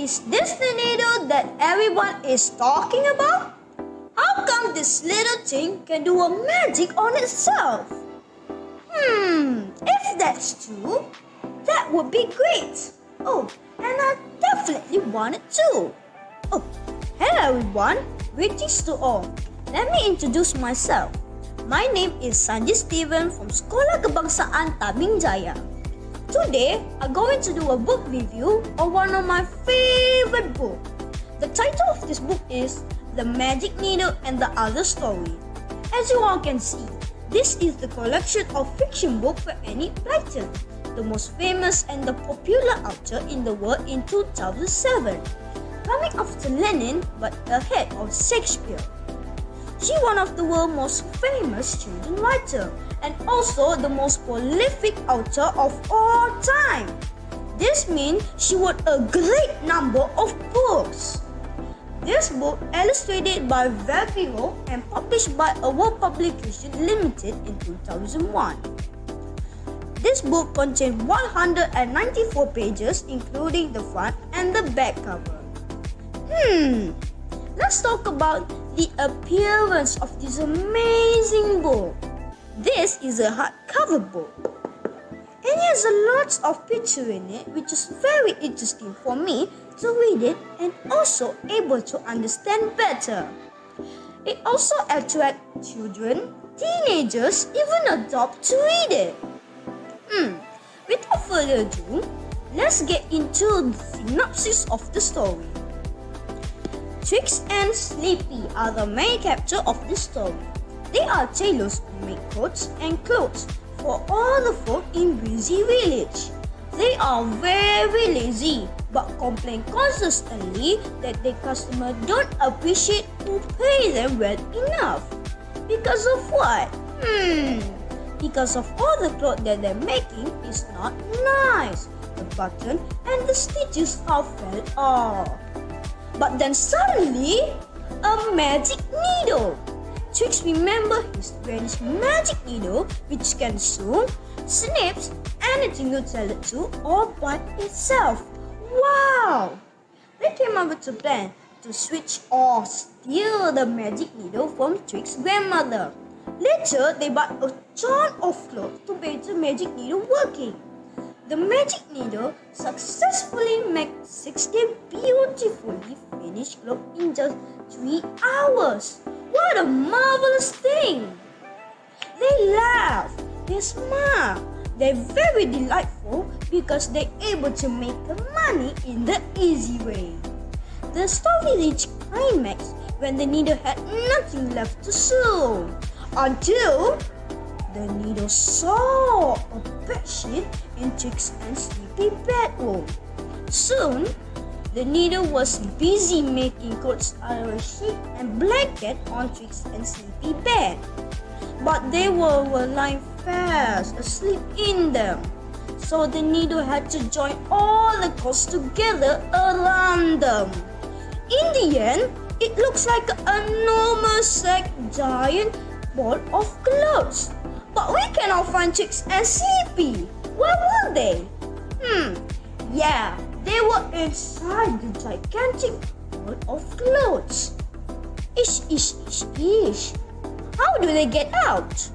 Is this the needle that everyone is talking about? How come this little thing can do a magic on itself? If that's true, that would be great. Oh, and I definitely want it too. Oh, hello everyone. Greetings to all. Let me introduce myself. My name is Steven from Sekolah Kebangsaan TAMING JAYA. Today, I'm going to do a book review of one of my favorite books. The title of this book is The Magic Needle and the Other Story. As you all can see, this is the collection of fiction books by Enid Blyton, the most famous and the popular author in the world in 2007. Coming after Lenin but ahead of Shakespeare. She's one of the world's most famous children's writers and also the most prolific author of all time. This means she wrote a great number of books. This book, illustrated by Valviro and published by World Publication Limited in 2001. This book contains 194 pages, including the front and the back cover. Let's talk about the appearance of this amazing book. This is a hardcover book. It has a lot of pictures in it, which is very interesting for me to read it and also able to understand better. It also attracts children, teenagers, even adults to read it. Without further ado, let's get into the synopsis of the story. Trix and Sleepy are the main characters of this story. They are tailors who make coats and clothes for all the folk in Breezy Village. They are very lazy but complain constantly that their customers don't appreciate who pay them well enough. Because of what? Because of all the clothes that they're making is not nice. The button and the stitches are fell off. But then suddenly, a magic needle. Trix remembers his granny's magic needle, which can sew, snips anything you tell it to, or bite itself. Wow! They came up with a plan to switch or steal the magic needle from Trix's grandmother. Later, they bought a ton of clothes to make the magic needle working. The magic needle successfully makes 16 beautifully finished clothes in just 3 hours. What a marvelous thing! They laugh, they smile, they're very delightful because they're able to make the money in the easy way. The story reached climax when the needle had nothing left to sew until the needle saw a bedsheet in Trix and Sleepy bedroom. Soon, the needle was busy making coats out of a sheet and blanket on Trix and Sleepy bed. But they were lying fast asleep in them. So the needle had to join all the coats together around them. In the end, it looks like an enormous giant ball of clothes. But we cannot find Trix and Sleepy. Where were they? Yeah, they were inside the gigantic ball of clothes. Ish. How do they get out?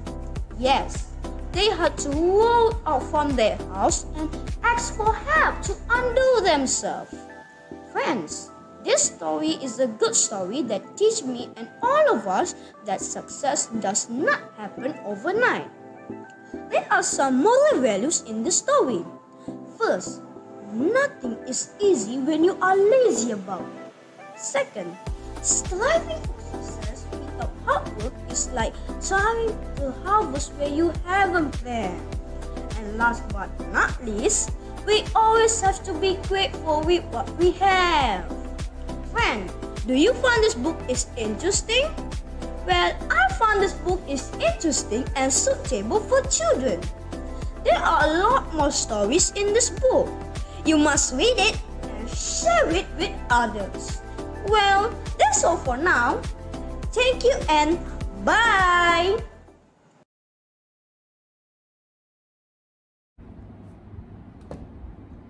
Yes, they had to roll out from their house and ask for help to undo themselves. Friends, this story is a good story that teaches me and all of us that success does not happen overnight. There are some moral values in the story. First, nothing is easy when you are lazy about it. Second, striving for success without hard work is like trying to harvest where you haven't planned. And last but not least, we always have to be grateful with what we have. Friend, do you find this book is interesting? Well, I found this book is interesting and suitable for children. There are a lot more stories in this book. You must read it and share it with others. Well, that's all for now. Thank you and bye!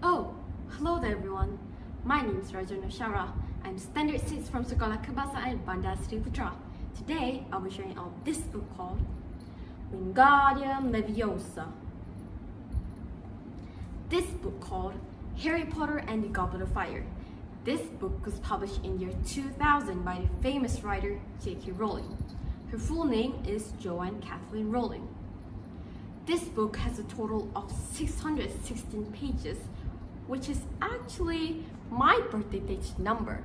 Oh, hello there everyone. My name is SYAURAH. I'm Standard 6 from Sekolah Bahasa and PUTRA. Today, I'll be sharing out this book called Wingardium Leviosa. This book called Harry Potter and the Goblet of Fire. This book was published in year 2000 by the famous writer J.K. Rowling. Her full name is Joanne Kathleen Rowling. This book has a total of 616 pages, which is actually my birthday page number.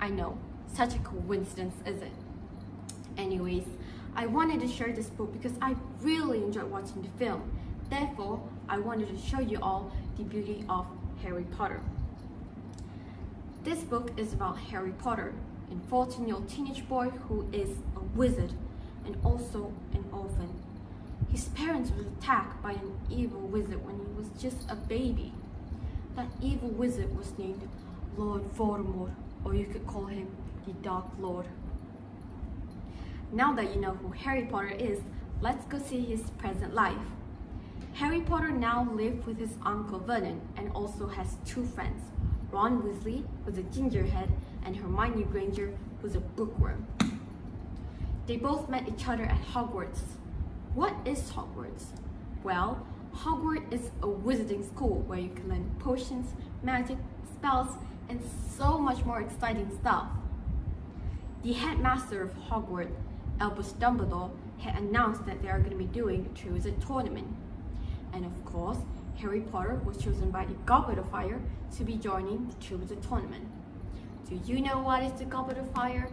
I know, such a coincidence, is it? Anyways, I wanted to share this book because I really enjoyed watching the film. Therefore, I wanted to show you all the beauty of Harry Potter. This book is about Harry Potter, a 14-year-old teenage boy who is a wizard and also an orphan. His parents were attacked by an evil wizard when he was just a baby. That evil wizard was named Lord Voldemort, or you could call him the Dark Lord. Now that you know who Harry Potter is, let's go see his present life. Harry Potter now lives with his uncle Vernon and also has two friends, Ron Weasley, who's a gingerhead, and Hermione Granger, who's a bookworm. They both met each other at Hogwarts. What is Hogwarts? Well, Hogwarts is a wizarding school where you can learn potions, magic, spells, and so much more exciting stuff. The headmaster of Hogwarts, Albus Dumbledore, had announced that they are going to be doing a Triwizard Tournament. And of course, Harry Potter was chosen by the Goblet of Fire to be joining the Triwizard Tournament. Do you know what is the Goblet of Fire?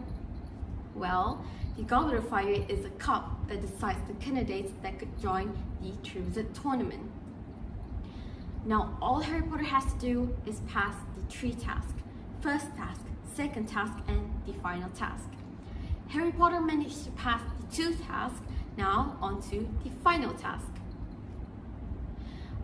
Well, the Goblet of Fire is a cup that decides the candidates that could join the Triwizard Tournament. Now, all Harry Potter has to do is pass the 3 tasks. First task, second task, and the final task. Harry Potter managed to pass the 2 tasks, now on to the final task.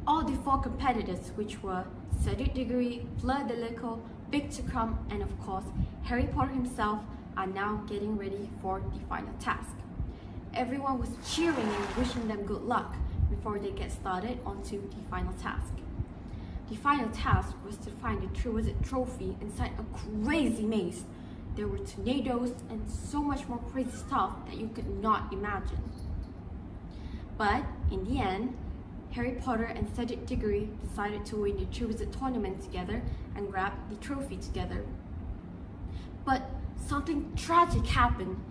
All the 4 competitors, which were Cedric Diggory, Fleur Delacour, Victor Crumb, and of course Harry Potter himself, are now getting ready for the final task. Everyone was cheering and wishing them good luck before they get started onto the final task. The final task was to find the Triwizard Trophy inside a crazy maze. There were tornadoes and so much more crazy stuff that you could not imagine. But in the end, Harry Potter and Cedric Diggory decided to win the Triwizard Tournament together and grab the trophy together. But something tragic happened.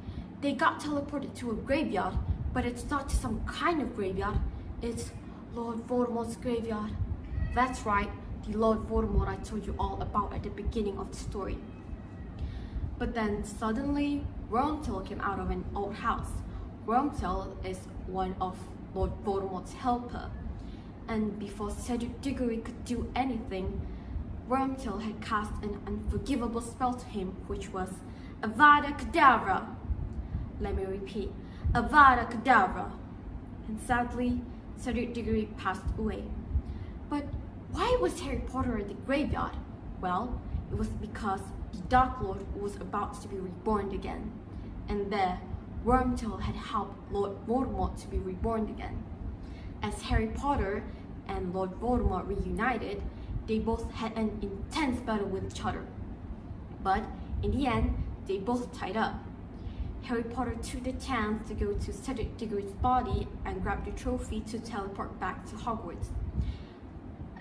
They got teleported to a graveyard, but it's not just some kind of graveyard, it's Lord Voldemort's graveyard. That's right, the Lord Voldemort I told you all about at the beginning of the story. But then suddenly, Wormtail came out of an old house. Wormtail is one of Lord Voldemort's helper. And before Cedric Diggory could do anything, Wormtail had cast an unforgivable spell to him, which was Avada Kedavra. Let me repeat, Avada Kedavra. And sadly, Cedric Diggory passed away. But why was Harry Potter at the graveyard? Well, it was because the Dark Lord was about to be reborn again. And there, Wormtail had helped Lord Voldemort to be reborn again. As Harry Potter and Lord Voldemort reunited, they both had an intense battle with each other. But in the end, they both tied up. Harry Potter took the chance to go to Cedric Diggory's body and grab the trophy to teleport back to Hogwarts.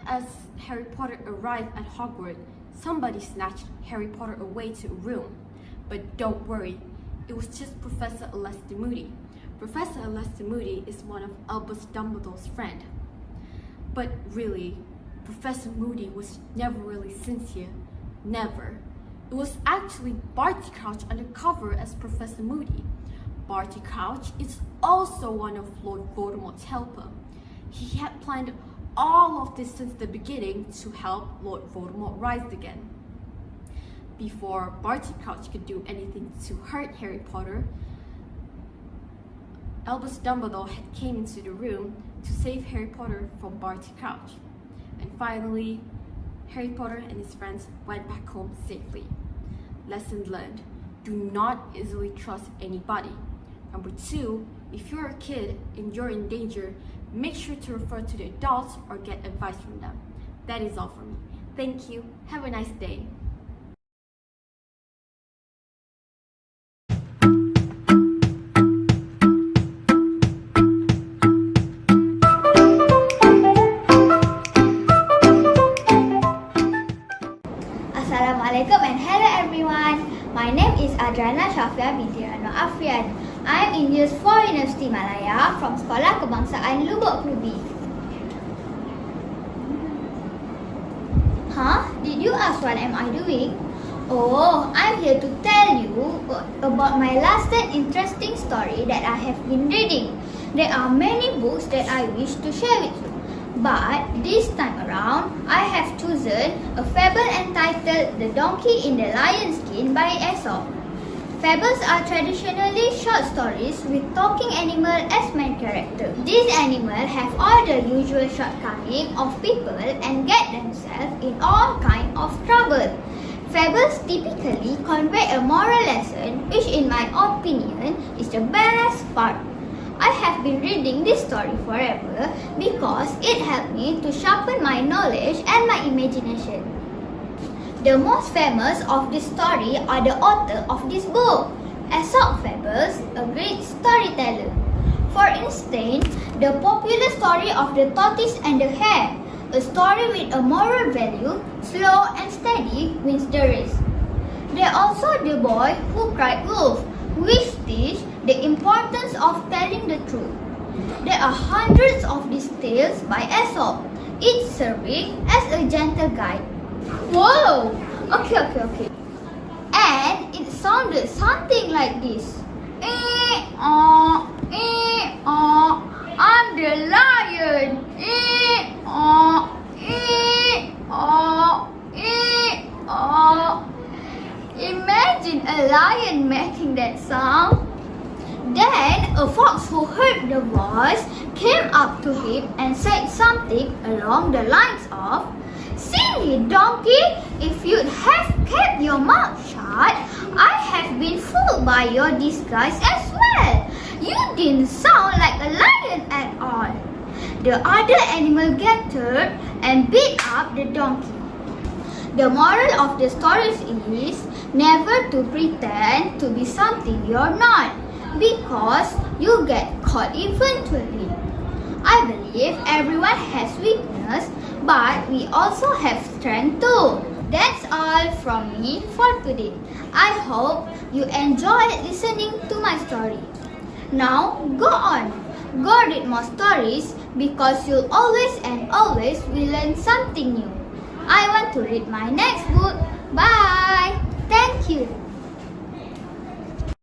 As Harry Potter arrived at Hogwarts, somebody snatched Harry Potter away to a room. But don't worry, it was just Professor Alastor Moody. Professor Alastor Moody is one of Albus Dumbledore's friend. But really, Professor Moody was never really sincere. Never. It was actually Barty Crouch undercover as Professor Moody. Barty Crouch is also one of Lord Voldemort's helper. He had planned all of this since the beginning to help Lord Voldemort rise again. Before Barty Crouch could do anything to hurt Harry Potter, Albus Dumbledore had came into the room to save Harry Potter from Barty Crouch. And finally, Harry Potter and his friends went back home safely. Lesson learned: do not easily trust anybody. Number 2, if you're a kid and you're in danger, make sure to refer to the adults or get advice from them. That is all from me. Thank you. Have a nice day. I'm India's 4 University Malaya from Sekolah Kebangsaan LUBOK KELUBI. Huh? Did you ask what am I doing? Oh, I'm here to tell you about my last and interesting story that I have been reading. There are many books that I wish to share with you. But this time around, I have chosen a fable entitled The Donkey in the Lion's Skin by Aesop. Fables are traditionally short stories with talking animal as main character. These animals have all the usual shortcomings of people and get themselves in all kinds of trouble. Fables typically convey a moral lesson, which in my opinion is the best part. I have been reading this story forever because it helped me to sharpen my knowledge and my imagination. The most famous of this story are the author of this book, Aesop Fables, a great storyteller. For instance, the popular story of the tortoise and the hare, a story with a moral value, slow and steady wins the race. There are also The Boy Who Cried Wolf, which teach the importance of telling the truth. There are hundreds of these tales by Aesop, each serving as a gentle guide. Whoa! Okay. And it sounded something like this. I'm the lion. Imagine a lion making that sound. Then a fox who heard the voice came up to him and said something along the lines of, "Silly donkey, if you'd have kept your mouth shut, I have been fooled by your disguise as well. You didn't sound like a lion at all." The other animal gathered and beat up the donkey. The moral of the story is never to pretend to be something you're not, because you get caught eventually. I believe everyone has weakness, but we also have strength too. That's all from me for today. I hope you enjoyed listening to my story. Now go on, go read more stories because you'll always and always will learn something new. I want to read my next book. Bye!